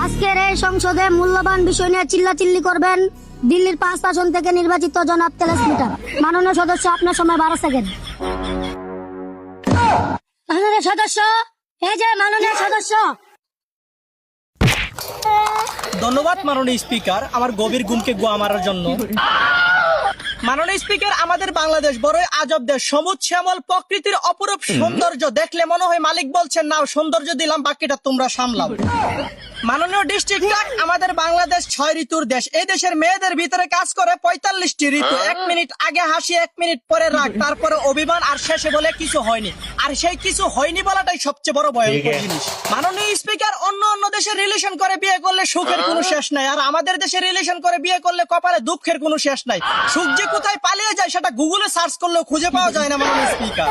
আজকের এই সংসদে মূল্যবান বিষয় নিয়ে চিল্লাচিল্লি করবেন দিল্লির 5 আসন থেকে নির্বাচিত জনাব তেলেস মিটা। মাননীয় সদস্য, আপনার সময় 12 সেকেন্ড। মাননীয় সদস্য, এই যে মাননীয় সদস্য। ধন্যবাদ মাননীয় স্পিকার, আমার গভীর ঘুমকে গোয়া মারার জন্য। মাননীয় স্পিকার, আমাদের বাংলাদেশ বড়ই আজব দেশ। সবুজ শ্যামল প্রকৃতির অপরূপ সৌন্দর্য দেখলে মনে হয় মালিক বলছেন নাও সৌন্দর্য দিলাম, বাকিটা তোমরা সামলাও। মাননীয় ডিস্ট্রিক্ট ক্লার্ক, আমাদের বাংলাদেশ 6 ঋতুর দেশ। এই দেশের মেয়েদের ভিতরে কাজ করে 45টি ঋতু। 1 মিনিট আগে হাসি, 1 মিনিট পরে রাগ, তারপরে অভিমান, আর শেষে বলে কিছু হয়নি। আর সেই কিছু হয়নি বলাটাই সবচেয়ে বড় ভয়ঙ্কর জিনিস। মাননীয় স্পিকার, অন্য দেশের রিলেশন করে বিয়ে করলে সুখের কোনো শেষ নাই, আর আমাদের দেশে রিলেশন করে বিয়ে করলে কপালে দুঃখের কোনো শেষ নাই। সুখ যে কোথায় পালিয়ে যায় সেটা গুগলে সার্চ করলেও খুঁজে পাওয়া যায় না। মাননীয় স্পিকার,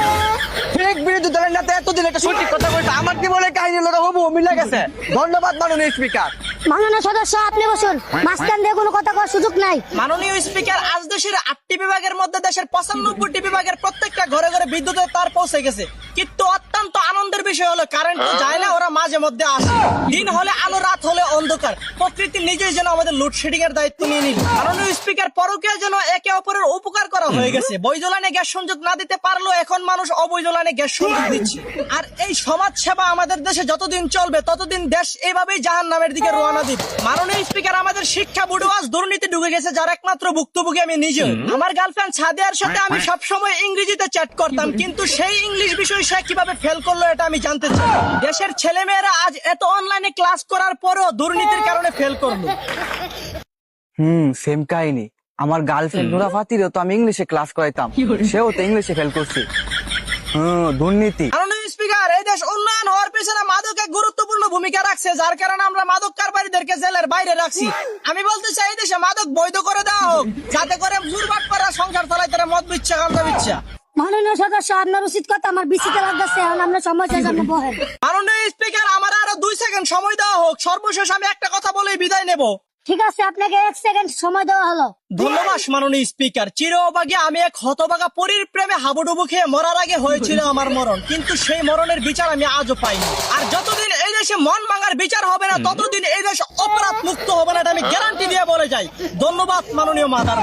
ঠিক বিরোধী দলের নেতা এতদিন একটা সঠিক কথা বলতে আমার জীবনে কাহিনী লোটা হবু মিলে গেছে। ধন্যবাদ মাননীয় স্পিকার। মাননীয় সদস্য, আপনি বসুন। মাঝখান দিয়ে কোনো কথা করার সুযোগ নাই। মাননীয় স্পিকার, আজ দেশের 8টি বিভাগের মধ্যে দেশের 95টি বিভাগের প্রত্যেকটা ঘরে ঘরে বিদ্যুতের তার পৌঁছে গেছে। কিন্তু অত্যন্ত আনন্দের বিষয় হলো কারেন্ট তো যায় না, ওরা মাঝে মধ্যে আসে। দিন হলে আলো, রাত হলে অন্ধকার। প্রকৃতি নিজেই যেন আমাদের লোডশেডিং এর দায়িত্ব নিয়ে নিল। মাননীয় স্পিকার, পরকীয়া যেন একে অপরের উপকার করা হয়ে গেছে। বৈধ লাইনে গ্যাস সংযোগ না দিতে পারলেও এখন মানুষ অবৈধ লাইনে গ্যাস সংযোগ দিচ্ছে। আর এই সমাজ সেবা আমাদের দেশে যতদিন চলবে ততদিন দেশ এইভাবেই জাহান্নামের দিকে রওনা দিবে। মাননীয় স্পিকার, আমাদের শিক্ষা বোর্ডে আজ দুর্নীতি ঢুকে গেছে, যার একমাত্র ভুক্তভোগী আমি নিজে। আমার গার্লফ্রেন্ড সাদিয়ার সাথে আমি সবসময় ইংরেজিতে চ্যাট করতাম, কিন্তু সেই ইংলিশ বিষয় সে কিভাবে ফেল করলো এটা আমি জানতে চাই। দেশের ছেলেমেয়েরা আজ এত অনলাইনে ক্লাস করার পরেও দুর্নীতির কারণে ফেল করলো। সেম কাহিনী। আমার গার্লফ্রেন্ড নুরা ফাতিরও তো আমি ইংলিশে ক্লাস করাইতাম, সেও তো ইংলিশে ফেল করছে। দুর্নীতি। মাননীয় স্পিকার, এই দেশ উন্নয়ন হওয়ার পেছনে মাদক এক গুরুত্বপূর্ণ ভূমিকা রাখছে, যার কারণে আমরা মাদক কারবারিদেরকে জেলের বাইরে রাখছি। আমি বলতে চাই এই দেশে মাদক বৈধ করে দেওয়া হোক, যাতে করে জুরবাট করা সংসার চালায় তারা মদ বিচ্ছা, গাঁজা বিচ্ছা। মাননীয় সদস্য, আপনার উচিত কথা আমার বিচিতে লাগতেছে। এখন আমরা সময় শেষ, আপনি বহেন। মাননীয় স্পিকার, আমার আরো 2 সেকেন্ড সময় দেওয়া হোক। সর্বশেষ আমি একটা কথা বলেই বিদায় নেব। ঠিক আছে, আপনাকে 1 সেকেন্ড সময় দেওয়া হলো। ধন্যবাদ মাননীয় স্পিকার। চির অভাগী আমি এক হতভাগা পরীর প্রেমে হাবুডুবু খেয়ে মরার আগে হয়েছিল আমার মরণ, কিন্তু সেই মরণের বিচার আমি আজও পাইনি। আর যতদিন এই দেশে মন ভাঙার বিচার হবে না ততদিন এই দেশ অপরাধ মুক্ত হবে না, এটা আমি গ্যারান্টি দিয়ে বলে যাই। ধন্যবাদ মাননীয় মাদার।